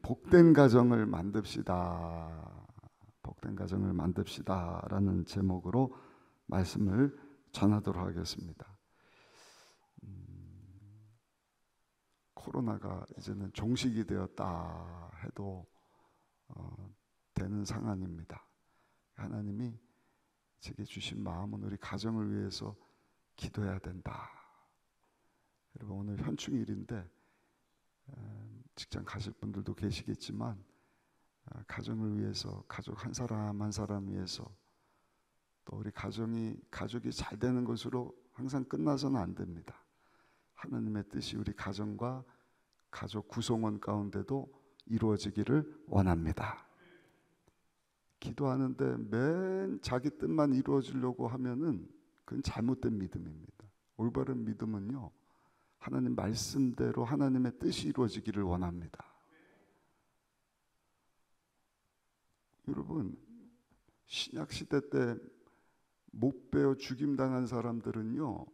복된 가정을 만듭시다. 복된 가정을 만듭시다라는 제목으로 말씀을 전하도록 하겠습니다. 코로나가 이제는 종식이 되었다 해도 되는 상황입니다. 하나님이 제게 주신 마음은 우리 가정을 위해서 기도해야 된다. 여러분, 오늘 현충일인데 직장 가실 분들도 계시겠지만 가정을 위해서, 가족 한 사람 한 사람 위해서, 또 우리 가족이 잘 되는 것으로 항상 끝나서는 안 됩니다. 하나님의 뜻이 우리 가정과 가족 구성원 가운데도 이루어지기를 원합니다. 기도하는데 맨 자기 뜻만 이루어지려고 하면은 그건 잘못된 믿음입니다. 올바른 믿음은요, 하나님 말씀대로 하나님의 뜻이 이루어지기를 원합니다. 여러분, 신약시대 때 못 베어 죽임당한 사람들은요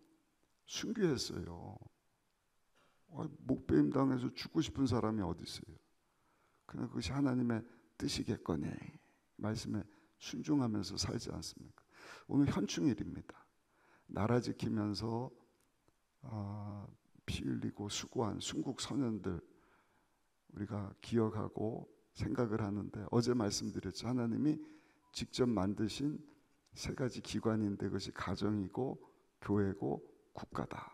순교했어요. 목베임 당해서 죽고 싶은 사람이 어디 있어요? 그러나 그것이 하나님의 뜻이겠거니 말씀에 순종하면서 살지 않습니까? 오늘 현충일입니다. 나라 지키면서 피 흘리고 수고한 순국 선현들 우리가 기억하고 생각을 하는데, 어제 말씀드렸죠. 하나님이 직접 만드신 세 가지 기관인데 그것이 가정이고 교회고 국가다.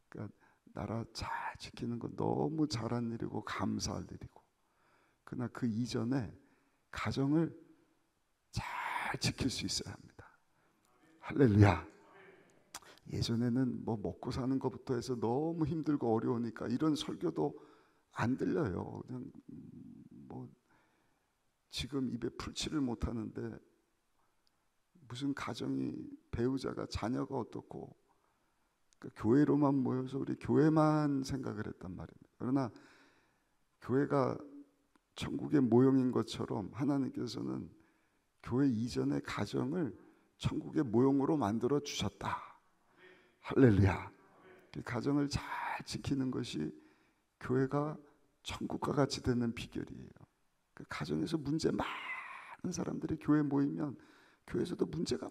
그러니까 나라 잘 지키는 건 너무 잘한 일이고 감사할 일이고, 그러나 그 이전에 가정을 잘 지킬 수 있어야 합니다. 할렐루야. 예전에는 뭐 먹고 사는 것부터 해서 너무 힘들고 어려우니까 이런 설교도 안 들려요. 그냥 뭐 지금 입에 풀칠을 못하는데 무슨 가정이, 배우자가, 자녀가 어떻고, 그러니까 교회로만 모여서 우리 교회만 생각을 했단 말입니다. 그러나 교회가 천국의 모형인 것처럼 하나님께서는 교회 이전의 가정을 천국의 모형으로 만들어 주셨다. 할렐루야. 가정을 잘 지키는 것이 교회가 천국과 같이 되는 비결이에요. 가정에서 문제 많은 사람들이 교회에 모이면 교회에서도 문제가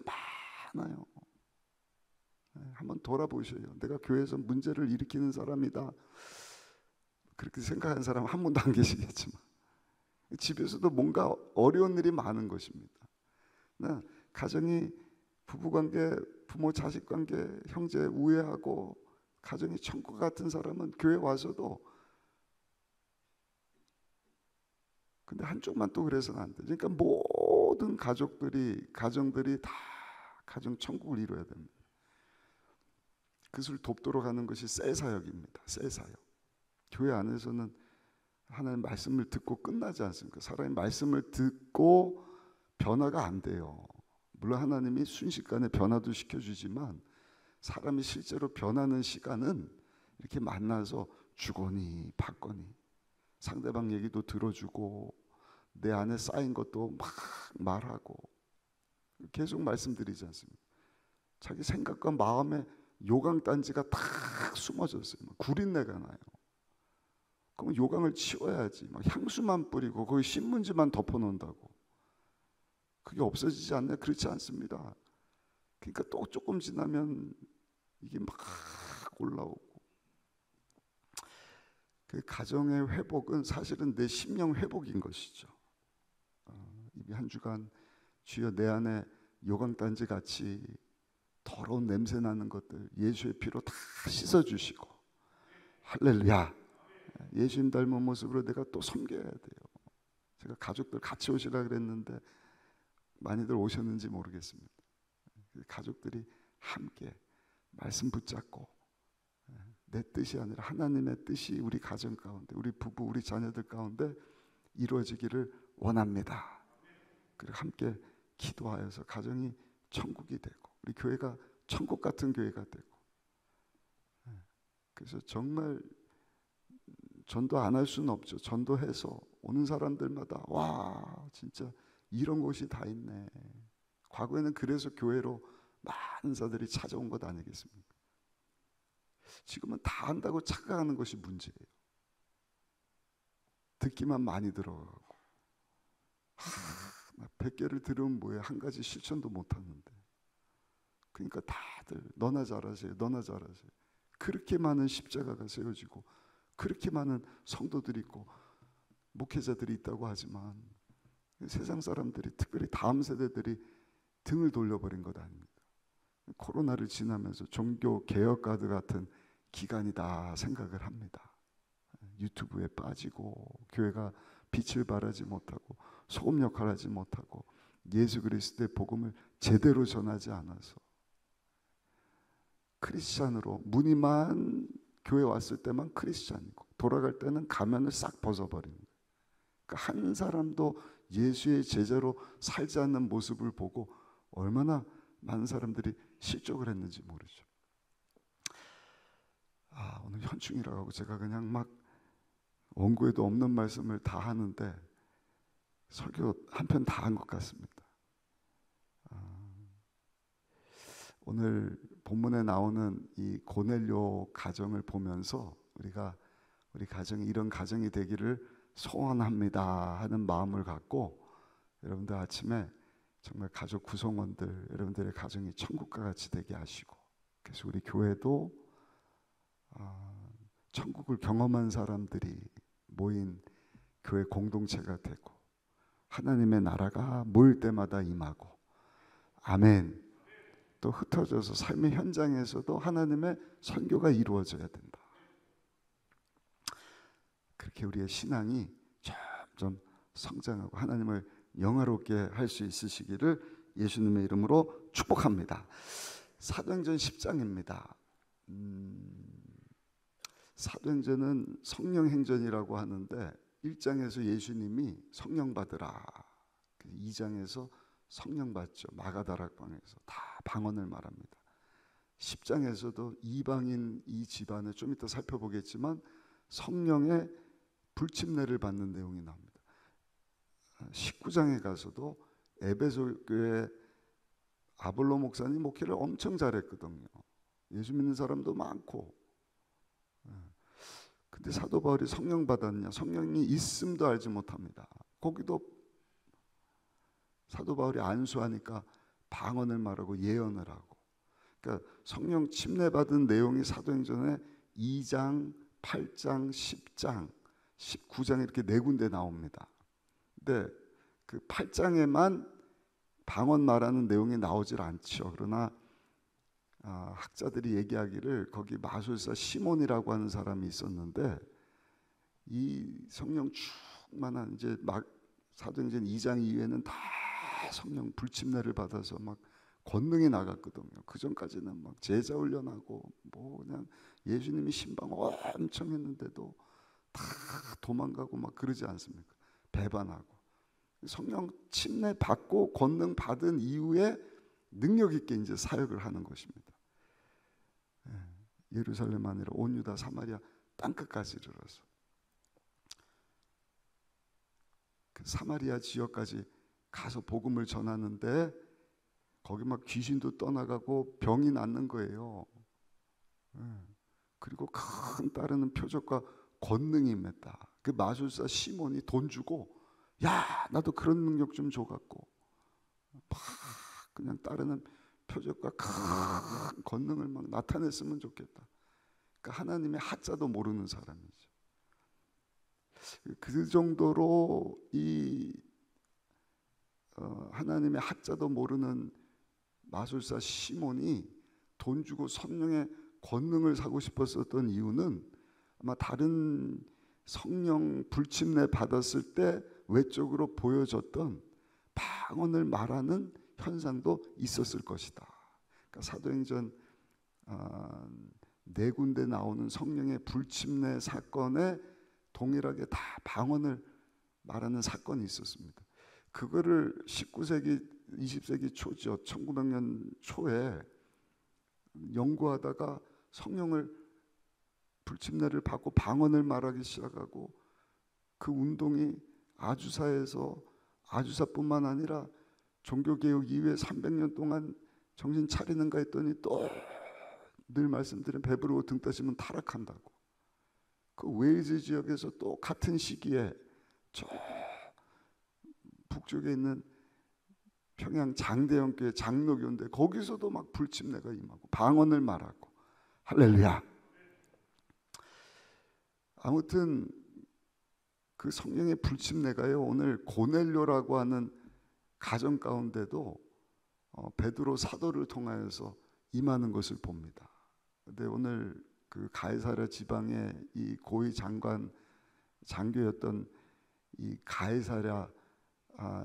많아요. 한번 돌아보셔요. 내가 교회에서 문제를 일으키는 사람이다, 그렇게 생각하는 사람 한 분도 안 계시겠지만 집에서도 뭔가 어려운 일이 많은 것입니다. 가정이, 부부관계, 부모 자식관계, 형제 우애하고 가정이 천국 같은 사람은 교회 와서도, 근데 한쪽만 또 그래서는 안 돼. 그러니까 모든 가정들이 다 가정 천국을 이루어야 됩니다. 그것을 돕도록 하는 것이 새 사역입니다. 새 사역. 교회 안에서는 하나님 말씀을 듣고 끝나지 않습니까? 사람이 말씀을 듣고 변화가 안 돼요. 물론 하나님이 순식간에 변화도 시켜주지만 사람이 실제로 변하는 시간은 이렇게 만나서 주거니 받거니, 상대방 얘기도 들어주고 내 안에 쌓인 것도 막 말하고, 계속 말씀드리지 않습니까? 자기 생각과 마음에 요강단지가 탁 숨어졌어요. 구린내가 나요. 그럼 요강을 치워야지. 막 향수만 뿌리고 거기 신문지만 덮어놓는다고 그게 없어지지 않나요? 그렇지 않습니다. 그러니까 또 조금 지나면 이게 막 올라오고, 그 가정의 회복은 사실은 내 심령 회복인 것이죠. 이미 한 주간 주여 내 안에 요강단지 같이 더러운 냄새 나는 것들 예수의 피로 다 씻어주시고, 할렐루야. 예수님 닮은 모습으로 내가 또 섬겨야 돼요. 제가 가족들 같이 오시라 그랬는데 많이들 오셨는지 모르겠습니다. 가족들이 함께 말씀 붙잡고 내 뜻이 아니라 하나님의 뜻이 우리 가정 가운데, 우리 부부, 우리 자녀들 가운데 이루어지기를 원합니다. 그리고 함께 기도하여서 가정이 천국이 되고 우리 교회가 천국 같은 교회가 되고, 그래서 정말 전도 안 할 수는 없죠. 전도해서 오는 사람들마다 와, 진짜 이런 곳이 다 있네. 과거에는 그래서 교회로 많은 사람들이 찾아온 것 아니겠습니까? 지금은 다 한다고 착각하는 것이 문제예요. 듣기만 많이 들어가고, 100개를 들으면 뭐해, 한 가지 실천도 못하는데. 그러니까 다들 너나 잘하세요, 너나 잘하세요. 그렇게 많은 십자가가 세워지고 그렇게 많은 성도들이 있고 목회자들이 있다고 하지만 세상 사람들이, 특별히 다음 세대들이 등을 돌려버린 것 아닙니까? 코로나를 지나면서 종교 개혁 가드 같은 기간이다 생각을 합니다. 유튜브에 빠지고 교회가 빛을 발하지 못하고 소금 역할을 하지 못하고 예수 그리스도의 복음을 제대로 전하지 않아서 크리스찬으로 무늬만 교회 왔을 때만 크리스찬이고 돌아갈 때는 가면을 싹 벗어버리는 거예요. 그러니까 한 사람도 예수의 제자로 살지 않는 모습을 보고 얼마나 많은 사람들이 실족을 했는지 모르죠. 오늘 현충이라고 하고 제가 그냥 막 원고에도 없는 말씀을 다 하는데 설교 한 편 다 한 것 같습니다. 오늘 본문에 나오는 이 고넬료 가정을 보면서 우리 가정이 이런 가정이 되기를 소원합니다 하는 마음을 갖고 여러분들 아침에 정말 가족 구성원들 여러분들의 가정이 천국과 같이 되게 하시고, 그래서 우리 교회도 천국을 경험한 사람들이 모인 교회 공동체가 되고 하나님의 나라가 모일 때마다 임하고, 아멘. 또 흩어져서 삶의 현장에서도 하나님의 선교가 이루어져야 된다. 그렇게 우리의 신앙이 점점 성장하고 하나님을 영화롭게 할 수 있으시기를 예수님의 이름으로 축복합니다. 사도행전 10장입니다. 사도행전은 성령행전이라고 하는데 1장에서 예수님이 성령 받으라, 2장에서 성령 받죠. 마가다락방에서 다 방언을 말합니다. 10장에서도 이방인 이 집안을 좀 이따 살펴보겠지만 성령의 불침례를 받는 내용이 나옵니다. 19장에 가서도 에베소 교회 아볼로 목사님 목회를 엄청 잘했거든요. 예수 믿는 사람도 많고. 근데 사도 바울이 성령 받았냐? 성령이 있음도 알지 못합니다. 거기도 사도 바울이 안수하니까 방언을 말하고 예언을 하고. 그러니까 성령 침례 받은 내용이 사도행전에 2장, 8장, 10장, 19장 이렇게 네 군데 나옵니다. 근데 그 8장에만 방언 말하는 내용이 나오질 않죠. 그러나 학자들이 얘기하기를 거기 마술사 시몬이라고 하는 사람이 있었는데 이 성령 충만한 이제 막 사도행전 2장 이후에는 다 성령 불침례를 받아서 막 권능이 나갔거든요. 그 전까지는 막 제자 훈련하고 뭐 그냥 예수님이 신방 엄청 했는데도 다 도망가고 막 그러지 않습니까? 배반하고. 성령 침례 받고 권능 받은 이후에 능력 있게 이제 사역을 하는 것입니다. 예루살렘 아니라 온 유다 사마리아 땅끝까지 이르러서 그 사마리아 지역까지 가서 복음을 전하는데 거기 막 귀신도 떠나가고 병이 낫는 거예요. 그리고 큰 따르는 표적과 권능이 임했다. 그 마술사 시몬이 돈 주고 야 나도 그런 능력 좀 줘갖고 막 그냥 따르는 표적과 큰 권능을 막 나타냈으면 좋겠다. 그러니까 하나님의 하자도 모르는 사람이죠. 그 정도로 이 하나님의 하자도 모르는 마술사 시몬이 돈 주고 성령의 권능을 사고 싶었었던 이유는 아마 다른 성령 불침례 받았을 때 외적으로 보여줬던 방언을 말하는 현상도 있었을 것이다. 그러니까 사도행전 네 군데 나오는 성령의 불침례 사건에 동일하게 다 방언을 말하는 사건이 있었습니다. 그거를 19세기 20세기 초죠. 1900년 초에 연구하다가 성령을 불침례를 받고 방언을 말하기 시작하고 그 운동이 아주사뿐만 아니라 종교개혁 이후에 300년 동안 정신 차리는가 했더니 또 늘 말씀드린 배부르고 등 따시면 타락한다고. 그 웨일즈 지역에서 또 같은 시기에 저 북쪽에 있는 평양 장대형교회 장로교인데 거기서도 막 불침내가 임하고 방언을 말하고. 할렐루야. 아무튼 그 성령의 불침내가요, 오늘 고넬료라고 하는 가정 가운데도 베드로 사도를 통하여서 임하는 것을 봅니다. 근데 오늘 그 가이사랴 지방의 이 고위 장교였던 이 가이사랴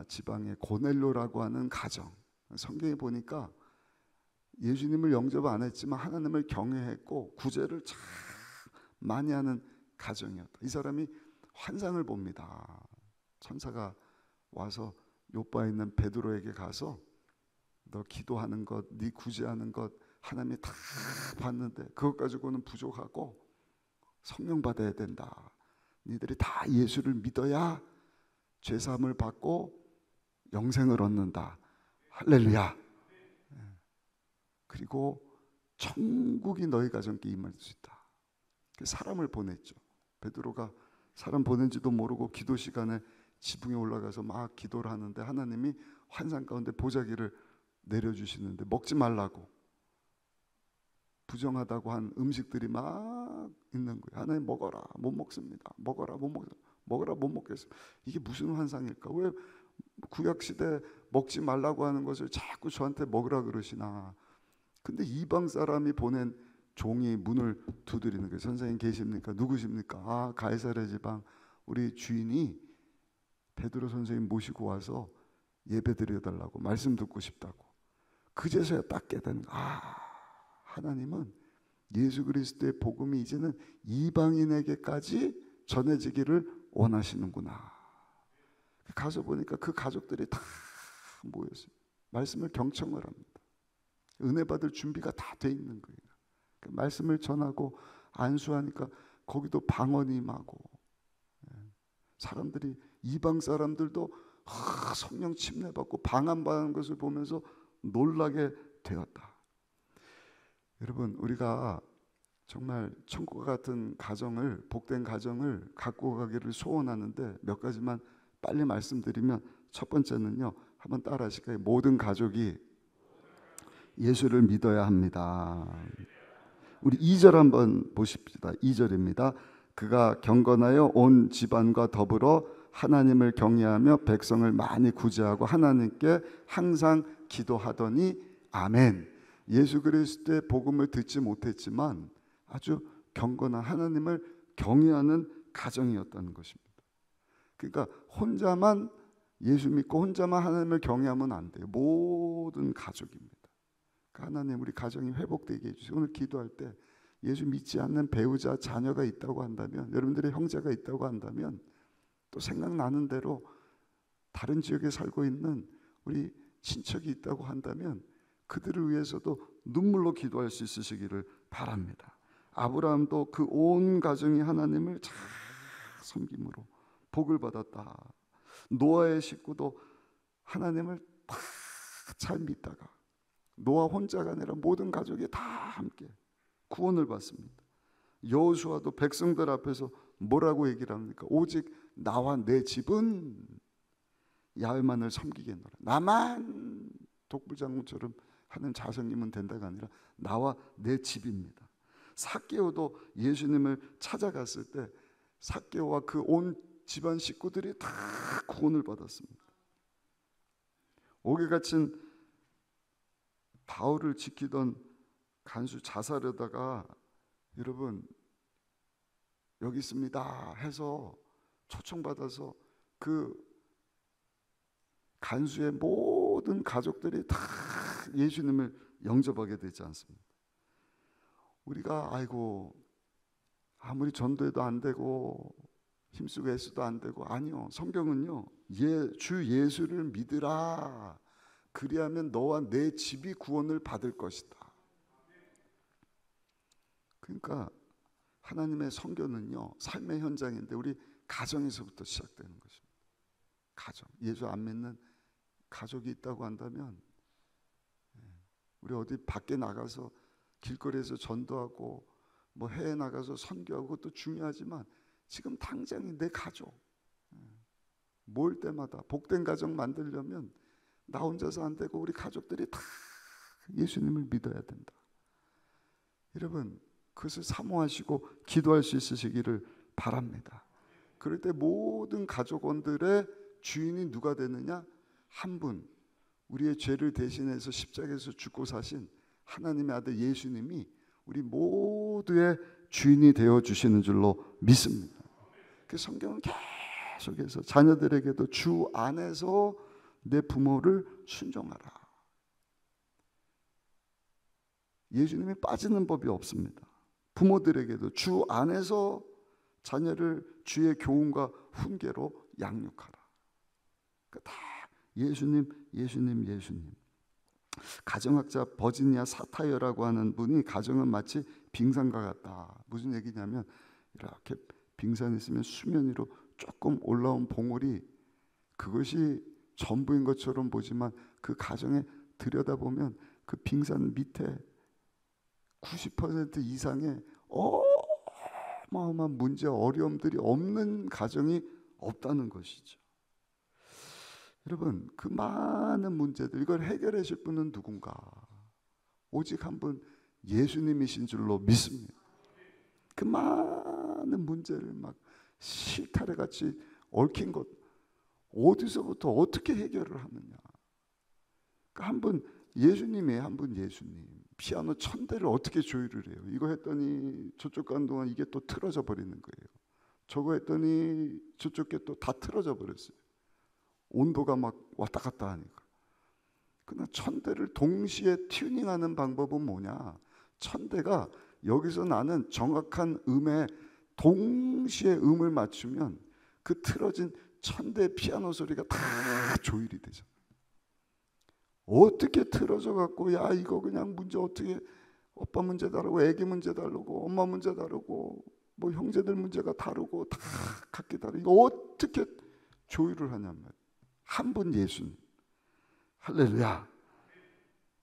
지방의 고넬료라고 하는 가정, 성경에 보니까 예수님을 영접 안 했지만 하나님을 경외했고 구제를 참 많이 하는 가정이었다. 이 사람이 환상을 봅니다. 천사가 와서 요바에 있는 베드로에게 가서 너 기도하는 것, 네 구제하는 것 하나님이 다 봤는데 그것 가지고는 부족하고 성령 받아야 된다. 니들이 다 예수를 믿어야 죄사함을 받고 영생을 얻는다. 할렐루야. 그리고 천국이 너희 가정에 임할 수 있다. 사람을 보냈죠. 베드로가 사람 보낸지도 모르고 기도 시간에 지붕에 올라가서 막 기도를 하는데 하나님이 환상 가운데 보자기를 내려주시는데 먹지 말라고 부정하다고 한 음식들이 막 있는 거예요. 하나님 먹어라. 못 먹습니다. 먹어라. 못 먹. 먹어라. 못 먹겠습니다. 이게 무슨 환상일까? 왜 구약시대 먹지 말라고 하는 것을 자꾸 저한테 먹으라 그러시나. 근데 이방 사람이 보낸 종이 문을 두드리는 거예요. 선생님 계십니까? 누구십니까? 가이사랴 지방 우리 주인이 베드로 선생님 모시고 와서 예배 드려달라고 말씀 듣고 싶다고. 그제서야 딱 깨닫는 하나님은 예수 그리스도의 복음이 이제는 이방인에게까지 전해지기를 원하시는구나. 가서 보니까 그 가족들이 다 모였어요. 말씀을 경청을 합니다. 은혜 받을 준비가 다 돼 있는 거예요. 말씀을 전하고 안수하니까 거기도 방언이 임하고 사람들이 이방 사람들도 성령 침례받고 방언받는 것을 보면서 놀라게 되었다. 여러분 우리가 정말 천국과 같은 가정을 복된 가정을 갖고 가기를 소원하는데 몇 가지만 빨리 말씀드리면 첫 번째는요. 한번 따라 하실까요? 모든 가족이 예수를 믿어야 합니다. 우리 2절 한번 보십시다. 2절입니다. 그가 경건하여 온 집안과 더불어 하나님을 경외하며 백성을 많이 구제하고 하나님께 항상 기도하더니 아멘. 예수 그리스도의 복음을 듣지 못했지만 아주 경건한 하나님을 경외하는 가정이었다는 것입니다. 그러니까 혼자만 예수 믿고 혼자만 하나님을 경외하면 안 돼요. 모든 가족입니다. 하나님 우리 가정이 회복되게 해주세요. 오늘 기도할 때 예수 믿지 않는 배우자 자녀가 있다고 한다면 여러분들의 형제가 있다고 한다면 또 생각나는 대로 다른 지역에 살고 있는 우리 친척이 있다고 한다면 그들을 위해서도 눈물로 기도할 수 있으시기를 바랍니다. 아브라함도 그 온 가정이 하나님을 잘 섬김으로 복을 받았다. 노아의 식구도 하나님을 다 잘 믿다가 노아 혼자가 아니라 모든 가족이 다 함께 구원을 받습니다. 여호수아도 백성들 앞에서 뭐라고 얘기를 합니까? 오직 나와 내 집은 야훼만을 섬기겠노라. 나만 독불장군처럼 하는 자성이면 된다가 아니라 나와 내 집입니다. 삭개오도 예수님을 찾아갔을 때 삭개오와 그 온 집안 식구들이 다 구원을 받았습니다. 옥에 갇힌 바울을 지키던 간수 자살하다가 여러분 여기 있습니다 해서 초청받아서 그 간수의 모든 가족들이 다 예수님을 영접하게 되지 않습니다. 우리가 아이고 아무리 전도해도 안 되고 힘쓰고 애써도 안 되고 아니요. 성경은요. 주 예수를 믿으라. 그리하면 너와 내 집이 구원을 받을 것이다. 그러니까 하나님의 선교는요. 삶의 현장인데 우리 가정에서부터 시작되는 것입니다. 가정. 예수 안 믿는 가족이 있다고 한다면 우리 어디 밖에 나가서 길거리에서 전도하고 뭐 해외 나가서 선교하고 그것도 중요하지만 지금 당장이 내 가족. 모일 때마다 복된 가정 만들려면 나 혼자서 안 되고 우리 가족들이 다 예수님을 믿어야 된다. 여러분, 그것을 사모하시고 기도할 수 있으시기를 바랍니다. 그럴 때 모든 가족원들의 주인이 누가 되느냐? 한 분, 우리의 죄를 대신해서 십자가에서 죽고 사신 하나님의 아들 예수님이 우리 모두의 주인이 되어 주시는 줄로 믿습니다. 그 성경은 계속해서 자녀들에게도 주 안에서 내 부모를 순종하라. 예수님이 빠지는 법이 없습니다. 부모들에게도 주 안에서 자녀를 주의 교훈과 훈계로 양육하라. 다 예수님, 예수님, 예수님. 가정학자 버지니아 사타이어라고 하는 분이 가정은 마치 빙산과 같다. 무슨 얘기냐면 이렇게 빙산이 있으면 수면 위로 조금 올라온 봉우리, 그것이 전부인 것처럼 보지만 그 가정에 들여다보면 그 빙산 밑에 90% 이상의 어마어마한 문제, 어려움들이 없는 가정이 없다는 것이죠. 여러분, 그 많은 문제들, 이걸 해결해 줄 분은 누군가? 오직 한 분 예수님이신 줄로 믿습니다. 그 많은 문제를 막 실타래같이 얽힌 것, 어디서부터 어떻게 해결을 하느냐? 한 분 예수님이에요. 한 분 예수님. 피아노 1000대를 어떻게 조율을 해요? 이거 했더니 저쪽 가는 동안 이게 또 틀어져 버리는 거예요. 저거 했더니 저쪽 게 또 다 틀어져 버렸어요. 온도가 막 왔다 갔다 하니까. 그러나 1000대를 동시에 튜닝하는 방법은 뭐냐? 1000대가 여기서 나는 정확한 음에 동시에 음을 맞추면 그 틀어진 1000대 피아노 소리가 다 조율이 되죠. 어떻게 틀어져 갖고 야 이거 그냥 문제 어떻게 오빠 문제 다르고 애기 문제 다르고 엄마 문제 다르고 뭐 형제들 문제가 다르고 다 각기 다르고 이거 어떻게 조율을 하냔 말이에요. 한 분 예수님. 할렐루야.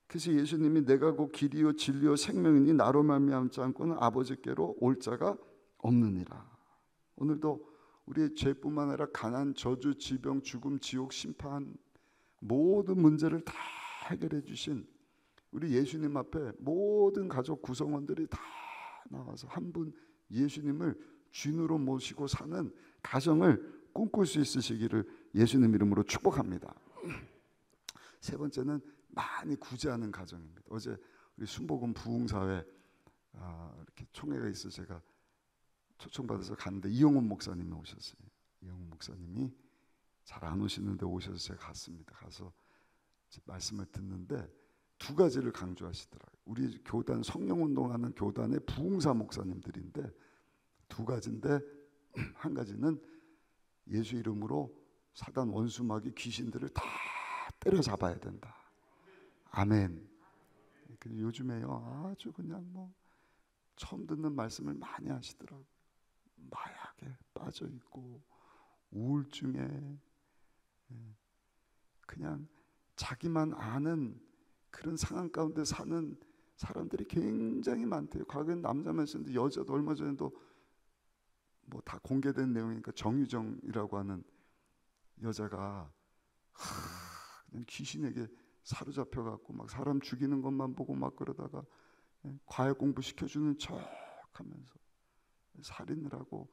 그래서 예수님이 내가 곧 길이요 진리요 생명이니 나로 말미암지 않고는 아버지께로 올 자가 없느니라. 오늘도 우리의 죄뿐만 아니라 가난, 저주, 질병, 죽음, 지옥, 심판 모든 문제를 다 해결해 주신 우리 예수님 앞에 모든 가족 구성원들이 다 나와서 한 분 예수님을 주인으로 모시고 사는 가정을 꿈꿀 수 있으시기를 예수님 이름으로 축복합니다. 세 번째는 많이 구제하는 가정입니다. 어제 우리 순복음 부흥사회 이렇게 총회가 있어 제가 초청받아서 갔는데 이영훈 목사님이 오셨어요. 이영훈 목사님이 잘 안 오시는데 오셔서 제가 갔습니다. 가서 말씀을 듣는데 두 가지를 강조하시더라고요. 우리 교단 성령운동하는 교단의 부흥사 목사님들인데 두 가지인데 한 가지는 예수 이름으로 사단 원수마귀 귀신들을 다 때려잡아야 된다. 아멘. 요즘에요 아주 그냥 뭐 처음 듣는 말씀을 많이 하시더라고요. 마약에 빠져 있고 우울증에 그냥 자기만 아는 그런 상황 가운데 사는 사람들이 굉장히 많대요. 과거엔 남자만 있었는데 여자도 얼마 전에도 뭐 다 공개된 내용이니까 정유정이라고 하는 여자가 그냥 귀신에게 사로잡혀 갖고 막 사람 죽이는 것만 보고 막 그러다가 과외 공부 시켜주는 척하면서 살인을 하고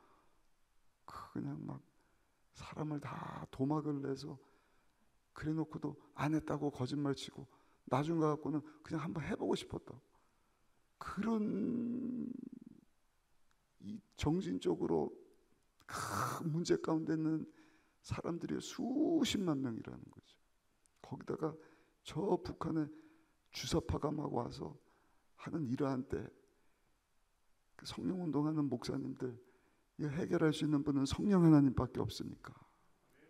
그냥 막 사람을 다 도막을 내서 그래놓고도 안 했다고 거짓말치고 나중 가갖고는 그냥 한번 해보고 싶었다고. 그런 이 정신적으로 큰 문제 가운데 있는 사람들이 수십만 명이라는 거죠. 거기다가 저 북한에 주사파가 막 와서 하는 이러한 때 그 성령운동하는 목사님들 이거 해결할 수 있는 분은 성령 하나님밖에 없으니까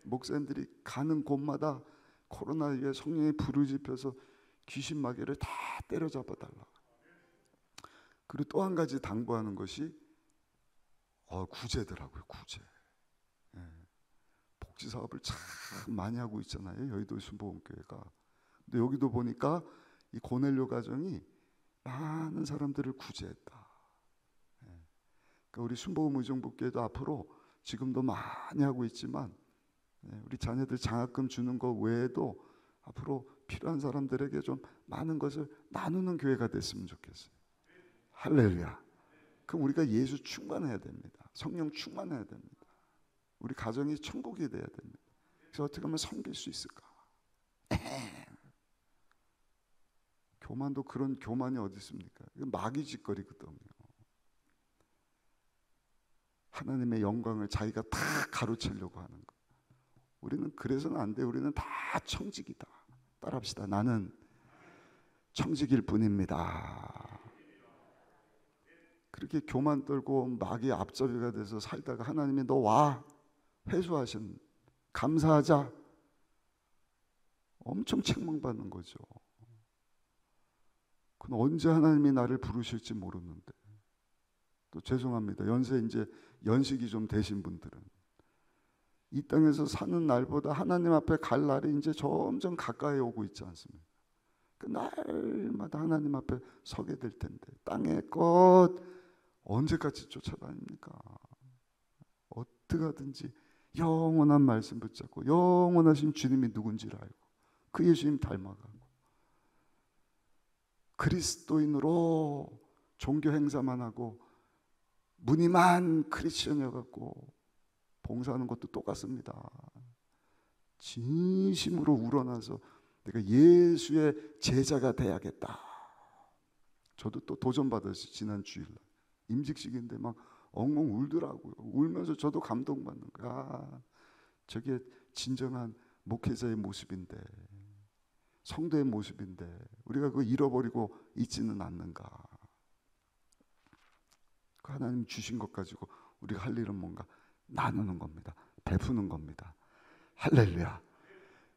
목사님들이 가는 곳마다 코로나19에 성령이 불을 지펴서 귀신 마귀를 다 때려잡아 달라. 그리고 또 한 가지 당부하는 것이 구제더라고요. 구제. 복지 사업을 참 많이 하고 있잖아요. 여의도 순복음교회가. 근데 여기도 보니까 이 고넬료 가정이 많은 사람들을 구제했다. 그러니까 우리 순복음 의정부교회도 앞으로 지금도 많이 하고 있지만 우리 자녀들 장학금 주는 거 외에도 앞으로 필요한 사람들에게 좀 많은 것을 나누는 교회가 됐으면 좋겠어요. 할렐루야. 그럼 우리가 예수 충만해야 됩니다. 성령 충만해야 됩니다. 우리 가정이 천국이 돼야 됩니다. 그래서 어떻게 하면 섬길 수 있을까? 교만도 그런 교만이 어디 있습니까? 마귀 짓거리거든요. 하나님의 영광을 자기가 다 가로채려고 하는 거. 우리는 그래서는 안 돼. 우리는 다 청직이다. 따라합시다. 나는 청직일 뿐입니다. 그렇게 교만 떨고 마귀의 앞잡이가 돼서 살다가 하나님이 너 와 회수하신 감사하자. 엄청 책망받는 거죠. 그건 언제 하나님이 나를 부르실지 모르는데. 또 죄송합니다. 연세 이제 연식이 좀 되신 분들은 이 땅에서 사는 날보다 하나님 앞에 갈 날이 이제 점점 가까이 오고 있지 않습니까? 그 날마다 하나님 앞에 서게 될 텐데 땅의 것 언제까지 쫓아다닙니까? 어떻게 하든지 영원한 말씀 붙잡고 영원하신 주님이 누군지를 알고 그 예수님 닮아가고 그리스도인으로 종교 행사만 하고 무늬만 크리스천이어갖고 봉사하는 것도 똑같습니다. 진심으로 우러나서 내가 예수의 제자가 돼야겠다. 저도 또 도전받았어요. 지난 주일날 임직식인데 막 엉엉 울더라고요. 울면서 저도 감동받는 거야. 아, 저게 진정한 목회자의 모습인데 성도의 모습인데 우리가 그거 잃어버리고 있지는 않는가. 그 하나님 주신 것 가지고 우리가 할 일은 뭔가 나누는 겁니다. 베푸는 겁니다. 할렐루야.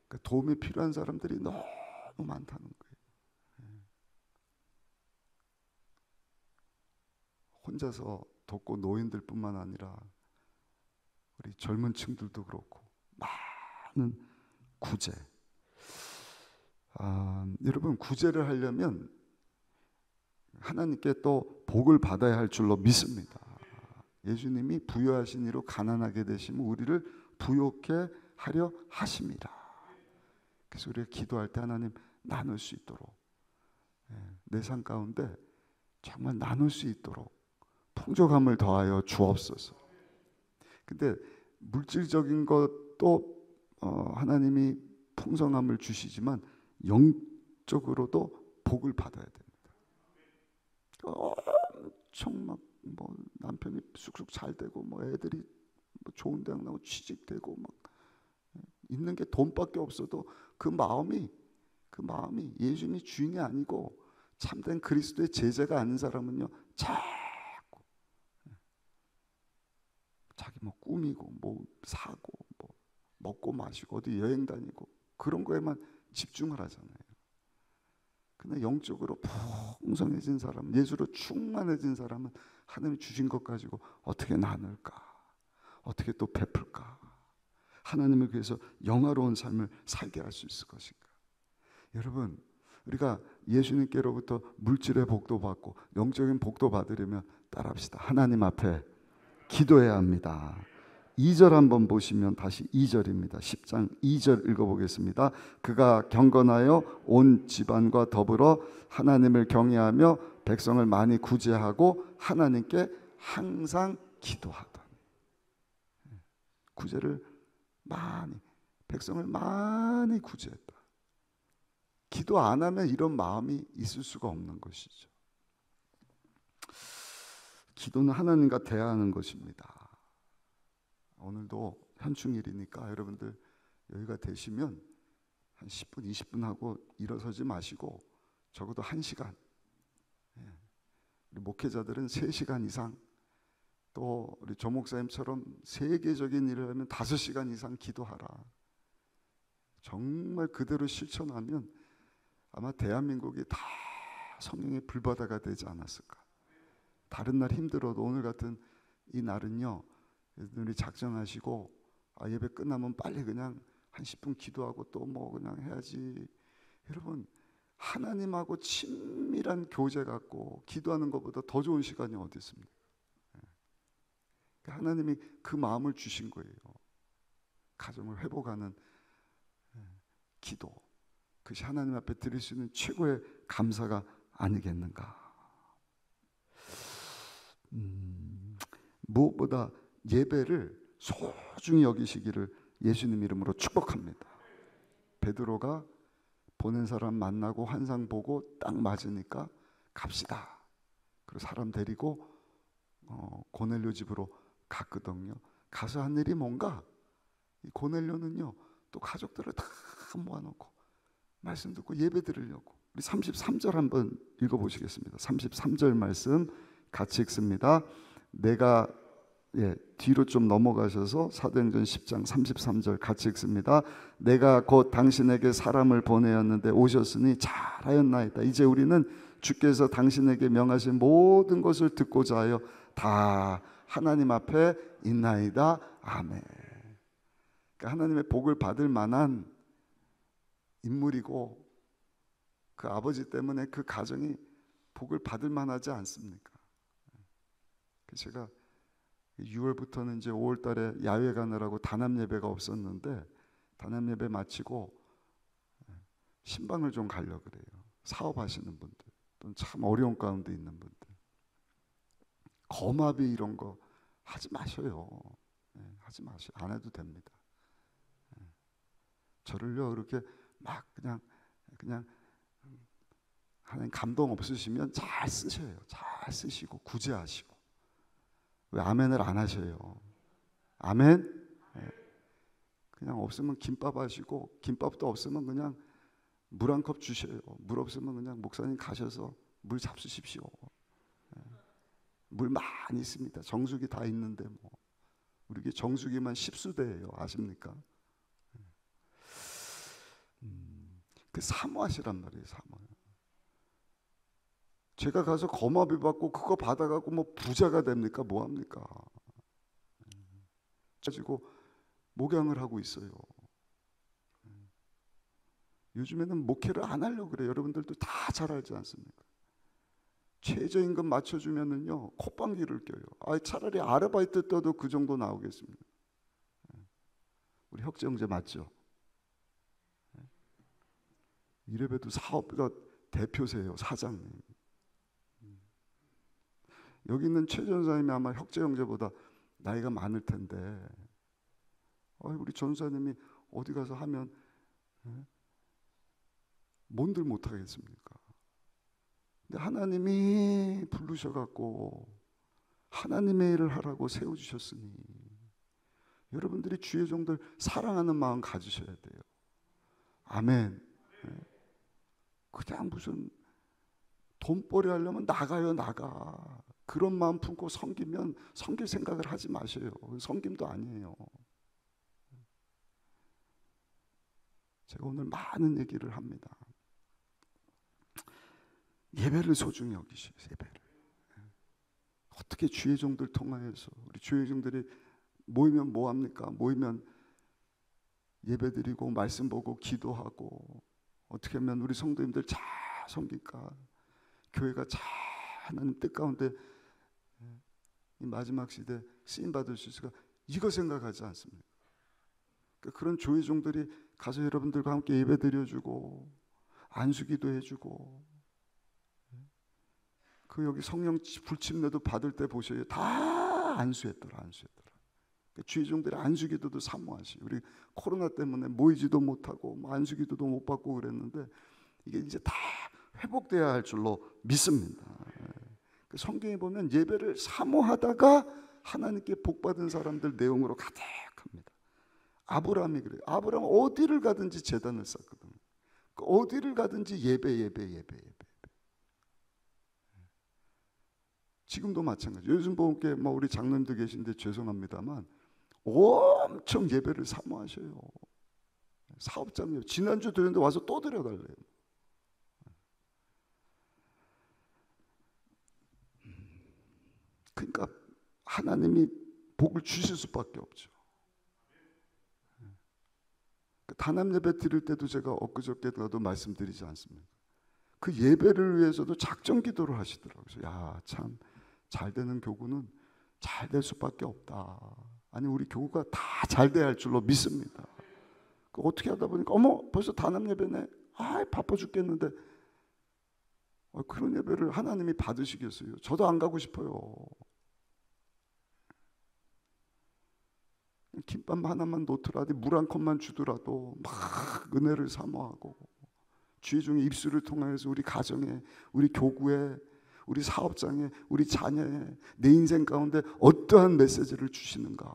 그러니까 도움이 필요한 사람들이 너무 많다는 거예요. 혼자서 돕고 노인들뿐만 아니라 우리 젊은 층들도 그렇고 많은 구제. 여러분 구제를 하려면 하나님께 또 복을 받아야 할 줄로 믿습니다. 예수님이 부유하신 이로 가난하게 되시면 우리를 부욕해 하려 하십니다. 그래서 우리가 기도할 때 하나님 나눌 수 있도록 내 삶 가운데 정말 나눌 수 있도록 풍족함을 더하여 주옵소서. 근데 물질적인 것도 하나님이 풍성함을 주시지만 영적으로도 복을 받아야 됩니다. 엄청 막 뭐 남편이 쑥쑥 잘 되고 뭐 애들이 뭐 좋은 대학 나오고 취직되고 막 있는 게 돈밖에 없어도 그 마음이 예수님이 주인이 아니고 참된 그리스도의 제자가 아닌 사람은요 자꾸 자기 뭐 꾸미고 뭐 사고 뭐 먹고 마시고 어디 여행 다니고 그런 거에만 집중을 하잖아요. 근데 영적으로 풍성해진 사람, 예수로 충만해진 사람은 하나님이 주신 것 가지고 어떻게 나눌까? 어떻게 또 베풀까? 하나님을 위해서 영화로운 삶을 살게 할 수 있을 것인가? 여러분, 우리가 예수님께로부터 물질의 복도 받고 영적인 복도 받으려면 따라합시다. 하나님 앞에 기도해야 합니다. 2절 한번 보시면 다시 2절입니다. 10장 2절 읽어보겠습니다. 그가 경건하여 온 집안과 더불어 하나님을 경외하며 백성을 많이 구제하고 하나님께 항상 기도하던. 구제를 많이, 백성을 많이 구제했다. 기도 안 하면 이런 마음이 있을 수가 없는 것이죠. 기도는 하나님과 대화하는 것입니다. 오늘도 현충일이니까 여러분들 여유가 되시면 한 10분, 20분 하고 일어서지 마시고 적어도 1시간. 우리 목회자들은 3시간 이상, 또 우리 조 목사님처럼 세계적인 일을 하면 5시간 이상 기도하라. 정말 그대로 실천하면 아마 대한민국이 다 성령의 불바다가 되지 않았을까. 다른 날 힘들어도 오늘 같은 이 날은요, 우리 작정하시고 예배 끝나면 빨리 그냥 한 10분 기도하고 또 뭐 그냥 해야지. 여러분, 하나님하고 친밀한 교제 갖고 기도하는 것보다 더 좋은 시간이 어디 있습니까? 하나님이 그 마음을 주신 거예요. 가정을 회복하는 기도, 그것이 하나님 앞에 드릴 수 있는 최고의 감사가 아니겠는가. 무엇보다 예배를 소중히 여기시기를 예수님 이름으로 축복합니다. 베드로가 보낸 사람 만나고 환상 보고 딱 맞으니까 갑시다. 그리고 사람 데리고 고넬료 집으로 갔거든요. 가서 한 일이 뭔가, 이 고넬료는요 또 가족들을 다 모아놓고 말씀 듣고 예배 드리려고. 우리 33절 한번 읽어보시겠습니다. 33절 말씀 같이 읽습니다. 내가 뒤로 좀 넘어가셔서 사도행전 10장 33절 같이 읽습니다. 내가 곧 당신에게 사람을 보내었는데 오셨으니 잘하였나이다. 이제 우리는 주께서 당신에게 명하신 모든 것을 듣고자 하여 다 하나님 앞에 있나이다. 아멘. 그러니까 하나님의 복을 받을 만한 인물이고, 그 아버지 때문에 그 가정이 복을 받을 만하지 않습니까? 제가 6월부터는 이제 5월 달에 야외 가느라고 단합 예배가 없었는데, 단합 예배 마치고 신방을 좀 가려고 그래요. 사업하시는 분들, 또는 참 어려운 가운데 있는 분들, 거마비 이런 거 하지 마셔요. 하지 마셔요. 안 해도 됩니다. 저를요 그렇게 막 그냥 하나님 감동 없으시면 잘 쓰셔요. 잘 쓰시고 구제하시고. 왜 아멘을 안 하셔요? 아멘? 그냥 없으면 김밥 하시고, 김밥도 없으면 그냥 물 한 컵 주셔요. 물 없으면 그냥 목사님 가셔서 물 잡수십시오. 물 많이 있습니다. 정수기 다 있는데 뭐 우리 정수기만 10수대예요. 아십니까? 그 사모하시란 말이에요. 사모요. 제가 가서 거마비 받고 그거 받아가고 뭐 부자가 됩니까? 뭐합니까? 가지고 목양을 하고 있어요. 요즘에는 목회를 안 하려고 그래요. 여러분들도 다 잘 알지 않습니까? 최저임금 맞춰주면은요 콧방귀를 껴요. 차라리 아르바이트 떠도 그 정도 나오겠습니다. 우리 혁재 형제 맞죠? 이래봬도 사업가 대표세요. 사장님. 여기 있는 최 전사님이 아마 혁재 형제보다 나이가 많을 텐데, 우리 전사님이 어디 가서 하면 뭔들 못하겠습니까? 근데 하나님이 부르셔갖고 하나님의 일을 하라고 세워주셨으니 여러분들이 주의 종들 사랑하는 마음 가지셔야 돼요. 아멘. 그냥 무슨 돈벌이 하려면 나가요. 나가. 그런 마음 품고 섬기면 섬길 생각을 하지 마세요. 섬김도 아니에요. 제가 오늘 많은 얘기를 합니다. 예배를 소중히 여기시오. 예배를 어떻게 주의 종들 통하여서 우리 주의 종들이 모이면 뭐합니까? 모이면 예배드리고 말씀 보고 기도하고, 어떻게 하면 우리 성도님들 잘 섬길까, 교회가 잘 하나님 뜻 가운데 이 마지막 시대 쓰임받을 수 있을까, 이거 생각하지 않습니까? 그러니까 그런 조회 종들이 가서 여러분들과 함께 예배 드려주고 안수기도 해주고, 그 여기 성령 불침례도 받을 때 보셔요. 다 안수했더라. 그러니까 주의 종들이 안수기도도 사모하시. 우리 코로나 때문에 모이지도 못하고 뭐 안수기도도 못 받고 그랬는데 이게 이제 다 회복돼야 할 줄로 믿습니다. 성경에 보면 예배를 사모하다가 하나님께 복받은 사람들 내용으로 가득합니다. 아브라함이 그래요. 아브라함은 어디를 가든지 제단을 쌓거든요. 어디를 가든지 예배. 지금도 마찬가지. 요즘 보니까 뭐 우리 장로님도 계신데 죄송합니다만 엄청 예배를 사모하셔요. 사업장이요. 지난주 드렸는데 와서 또 드려달래요. 그러니까 하나님이 복을 주실 수밖에 없죠. 단합 예배 드릴 때도 제가 엊그저께도 말씀드리지 않습니까? 그 예배를 위해서도 작정 기도를 하시더라고요. 야, 참 잘 되는 교구는 잘 될 수밖에 없다. 아니 우리 교구가 다 잘 돼야 할 줄로 믿습니다. 어떻게 하다 보니까 어머 벌써 단합 예배네. 아 바빠 죽겠는데 그런 예배를 하나님이 받으시겠어요? 저도 안 가고 싶어요. 김밥 하나만 놓더라도 물 한 컵만 주더라도 막 은혜를 사모하고 주의 종의 입술을 통하여서 우리 가정에, 우리 교구에, 우리 사업장에, 우리 자녀에, 내 인생 가운데 어떠한 메시지를 주시는가.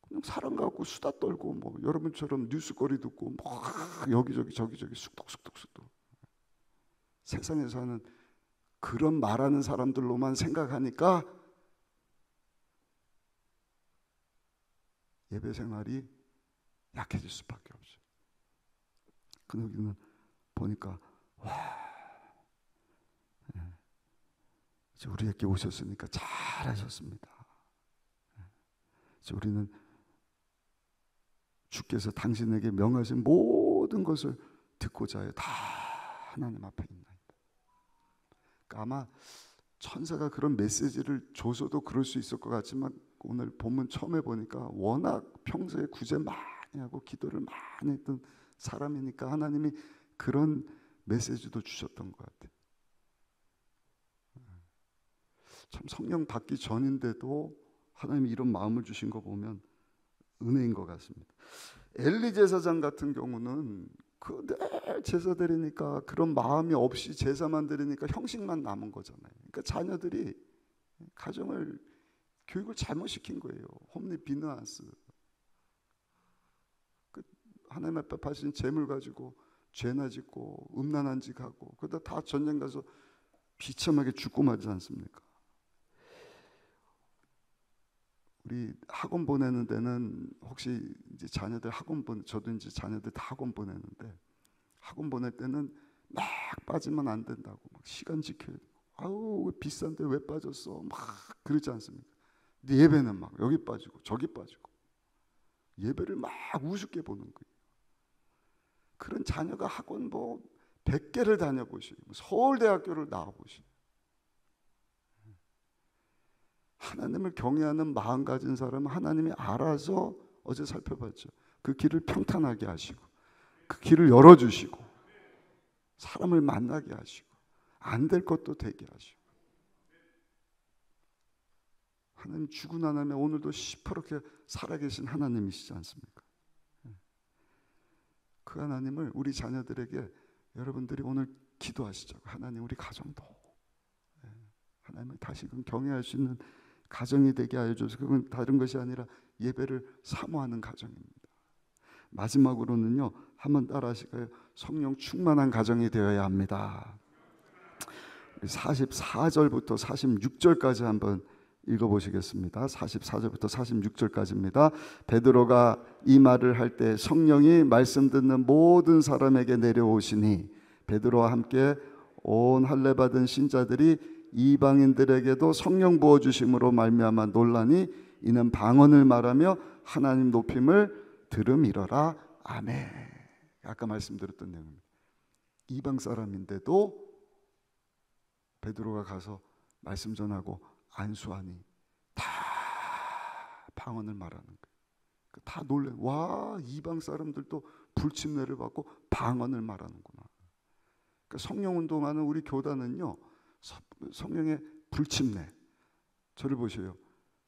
그냥 사람 갖고 수다 떨고 뭐 여러분처럼 뉴스거리 듣고 뭐 여기저기 저기저기 쑥덕쑥덕 세상에서 하는 그런 말하는 사람들로만 생각하니까 예배 생활이 약해질 수밖에 없어요. 그 여기는 보니까 와, 이제 우리에게 오셨으니까 잘하셨습니다. 이제 우리는 주께서 당신에게 명하신 모든 것을 듣고자 해요. 다 하나님 앞에 있나이다. 그러니까 아마 천사가 그런 메시지를 줘서도 그럴 수 있을 것 같지만 오늘 본문 처음에 보니까 워낙 평소에 구제 많이 하고 기도를 많이 했던 사람이니까 하나님이 그런 메시지도 주셨던 것 같아요. 참 성령 받기 전인데도 하나님이 이런 마음을 주신 거 보면 은혜인 것 같습니다. 엘리 제사장 같은 경우는 늘 제사 드리니까 그런 마음이 없이 제사만 드리니까 형식만 남은 거잖아요. 그러니까 자녀들이 가정을 교육을 잘못 시킨 거예요. 홈리 비누안스. 하나님 앞에 바친 재물 가지고 죄나 짓고 음란한 짓 하고 그러다 다 전쟁 가서 비참하게 죽고 말지 않습니까? 우리 학원 보내는 데는 혹시 이제 자녀들 저도 이제 자녀들 다 학원 보내는데 학원 보낼 때는 막 빠지면 안 된다고 막 시간 지켜야 되고 아우 비싼데 왜 빠졌어 막 그러지 않습니까? 근데 예배는 막 여기 빠지고 저기 빠지고 예배를 막 우습게 보는 거예요. 그런 자녀가 학원 뭐 100개를 다녀보시고 서울대학교를 나와보시고 하나님을 경외하는 마음 가진 사람은 하나님이 알아서 어제 살펴봤죠. 그 길을 평탄하게 하시고 그 길을 열어주시고 사람을 만나게 하시고 안 될 것도 되게 하시고 하나님 주고 난 다음에 오늘도 시퍼렇게 살아계신 하나님이시지 않습니까? 그 하나님을 우리 자녀들에게 여러분들이 오늘 기도하시자고 하나님 우리 가정도 하나님을 다시금 경외할 수 있는 가정이 되게 하여 주셔서 그건 다른 것이 아니라 예배를 사모하는 가정입니다. 마지막으로는요 한번 따라 하실까요? 성령 충만한 가정이 되어야 합니다. 44절부터 46절까지 한번 읽어보시겠습니다. 44절부터 46절까지입니다. 베드로가 이 말을 할 때 성령이 말씀 듣는 모든 사람에게 내려오시니 베드로와 함께 온 할례 받은 신자들이 이방인들에게도 성령 부어주심으로 말미암아 놀라니 이는 방언을 말하며 하나님 높임을 들음이러라. 아멘. 아까 말씀드렸던 내용입니다. 이방 사람인데도 베드로가 가서 말씀 전하고 안수하니 다 방언을 말하는 거예요. 다 놀래. 와 이방 사람들도 불침례를 받고 방언을 말하는구나. 그러니까 성령 운동하는 우리 교단은요 성령의 불침례 저를 보세요.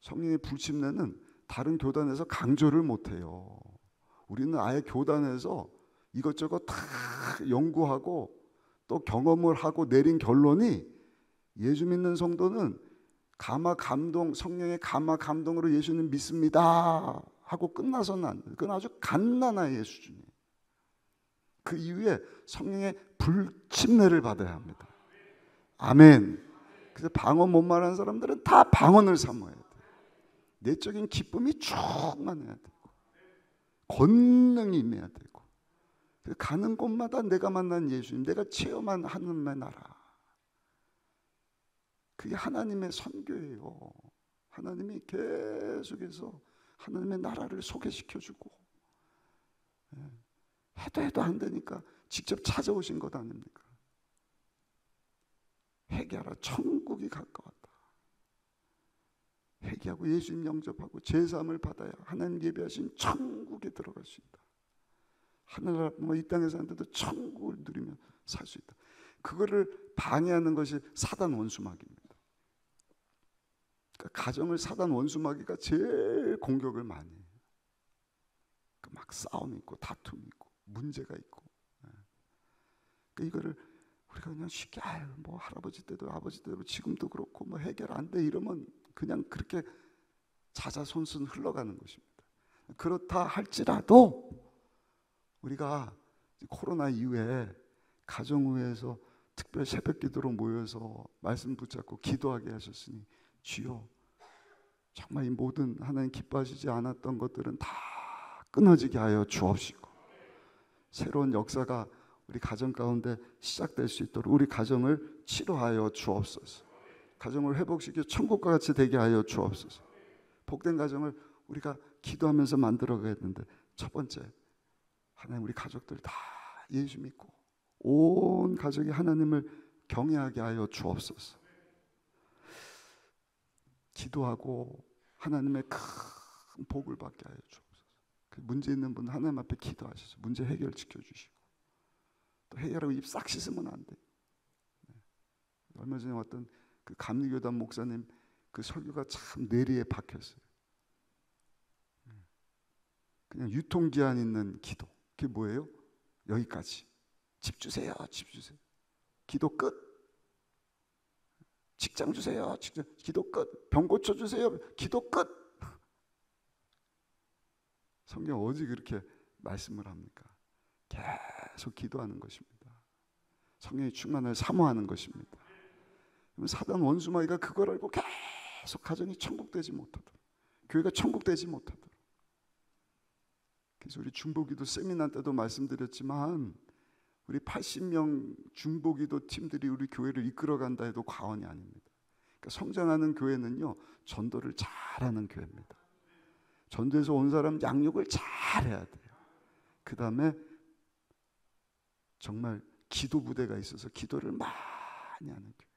성령의 불침례는 다른 교단에서 강조를 못해요. 우리는 아예 교단에서 이것저것 다 연구하고 또 경험을 하고 내린 결론이 예수 믿는 성도는 감화 감동 성령의 감화 감동으로 예수님 믿습니다 하고 끝나서는 안 돼요. 그건 아주 갓난아이의 수준이에요. 그 이후에 성령의 불침례를 받아야 합니다. 아멘. 그래서 방언 못 말하는 사람들은 다 방언을 사모해야 돼요. 내적인 기쁨이 충만해야 되고 권능이 임해야 되고 가는 곳마다 내가 만난 예수님 내가 체험한 하나님의 나라 그게 하나님의 선교예요. 하나님이 계속해서 하나님의 나라를 소개시켜주고 해도 안 되니까 직접 찾아오신 것 아닙니까? 회개하라 천국이 가까웠다. 회개하고 예수님 영접하고 제사함을 받아야 하나님 예배하신 천국에 들어갈 수 있다. 하늘나라 이 땅에 사는데도 천국을 누리며 살 수 있다. 그거를 방해하는 것이 사단 원수마귀입니다. 그러니까 가정을 사단 원수마귀가 제일 공격을 많이 해요. 막 싸움이 있고 다툼이 있고 문제가 있고. 그러니까 이거를 우리가 그냥 쉽게 뭐 할아버지 때도 아버지 때도 지금도 그렇고 뭐 해결 안 돼 이러면 그냥 그렇게 자자손손 흘러가는 것입니다. 그렇다 할지라도 우리가 코로나 이후에 가정의회에서 특별 새벽 기도로 모여서 말씀 붙잡고 기도하게 하셨으니 주여 정말 이 모든 하나님 기뻐하시지 않았던 것들은 다 끊어지게 하여 주옵시고 새로운 역사가 우리 가정 가운데 시작될 수 있도록 우리 가정을 치료하여 주옵소서. 가정을 회복시켜 천국과 같이 되게 하여 주옵소서. 복된 가정을 우리가 기도하면서 만들어가겠는데 첫 번째 하나님 우리 가족들 다 예수 믿고 온 가족이 하나님을 경외하게 하여 주옵소서. 기도하고 하나님의 큰 복을 받게 하여 주옵소서. 문제 있는 분 하나님 앞에 기도하셔서 문제 해결 지켜주시고 또 해결하고 입 싹 씻으면 안 돼. 얼마 전에 왔던 그 감리교단 목사님 그 설교가 참 뇌리에 박혔어요. 그냥 유통기한 있는 기도. 그게 뭐예요? 여기까지. 집 주세요. 집 주세요. 기도 끝. 직장 주세요. 직장. 기도 끝. 병 고쳐 주세요. 기도 끝. 성경 어디 그렇게 말씀을 합니까? 계속 기도하는 것입니다. 성령의 충만을 사모하는 것입니다. 사단 원수마귀가 그걸 알고 계속 가정이 천국되지 못하도록 교회가 천국되지 못하도록 그래서 우리 중보기도 세미나 때도 말씀드렸지만 우리 80명 중보기도 팀들이 우리 교회를 이끌어간다 해도 과언이 아닙니다. 그러니까 성장하는 교회는요 전도를 잘하는 교회입니다. 전도에서 온 사람 양육을 잘해야 돼요. 그 다음에 정말 기도 부대가 있어서 기도를 많이 하는 교회.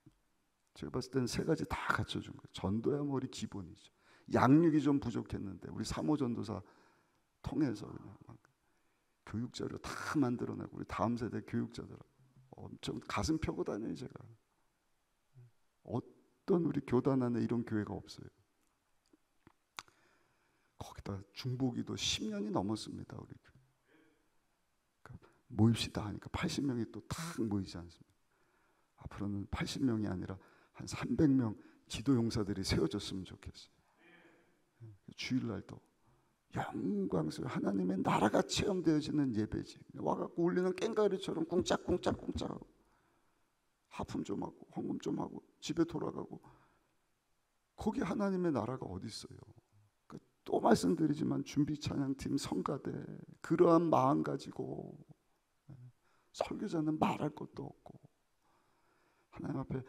제가 봤을 때는 세 가지 다 갖춰준 거예요. 전도야 뭐 우리 기본이죠. 양육이 좀 부족했는데 우리 사모 전도사 통해서 그냥 막 교육자료 다 만들어내고 우리 다음 세대 교육자들하고 엄청 가슴 펴고 다녀요. 제가 어떤 우리 교단 안에 이런 교회가 없어요. 거기다 중보기도 10년이 넘었습니다. 우리 교회. 그러니까 모입시다 하니까 80명이 또 탁 모이지 않습니다. 앞으로는 80명이 아니라 한 300명 기도용사들이 세워졌으면 좋겠어요. 주일날도 영광스러운 하나님의 나라가 체험되어지는 예배지. 와갖고 울리는 꽹과리처럼 꿍짝꿍짝꿍짝하고 하품 좀 하고 헌금 좀 하고 집에 돌아가고 거기 하나님의 나라가 어디 있어요? 또 말씀드리지만 준비 찬양팀 성가대 그러한 마음 가지고 설교자는 말할 것도 없고 하나님 앞에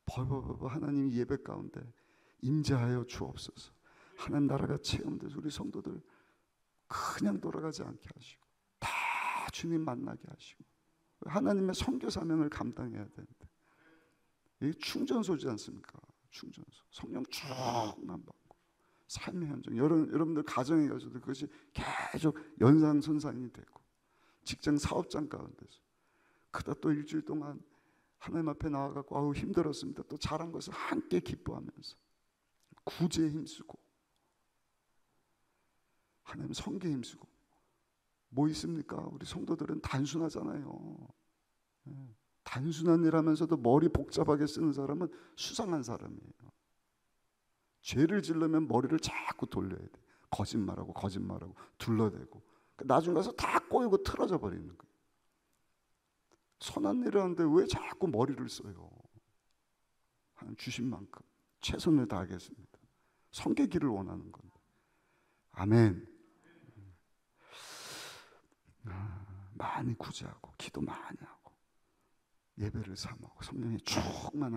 벌벌벌 하나님 예배 가운데 임재하여 주옵소서. 하나님 나라가 체험돼서 우리 성도들 그냥 돌아가지 않게 하시고 다 주님 만나게 하시고 하나님의 선교 사명을 감당해야 되는데 이게 충전소지 않습니까? 충전소. 성령 쭉만 받고 삶의 현장. 여러분들 가정에 가서도 그것이 계속 연상선상이 되고 직장 사업장 가운데서 그다 또 일주일 동안 하나님 앞에 나와갖고 아우 힘들었습니다. 또 잘한 것을 함께 기뻐하면서 구제에 힘쓰고 하나님 성계에 힘쓰고 뭐 있습니까? 우리 성도들은 단순하잖아요. 단순한 일 하면서도 머리 복잡하게 쓰는 사람은 수상한 사람이에요. 죄를 지르면 머리를 자꾸 돌려야 돼. 거짓말하고 둘러대고 나중 가서 다 꼬이고 틀어져 버리는 거예요. 선한 일을 하는데 왜 자꾸 머리를 써요? 하나님 주신 만큼 최선을 다하겠습니다. 성계기를 원하는 건데. 아멘. 많이 구제하고 기도 많이 하고 예배를 삼고 성령의 충만한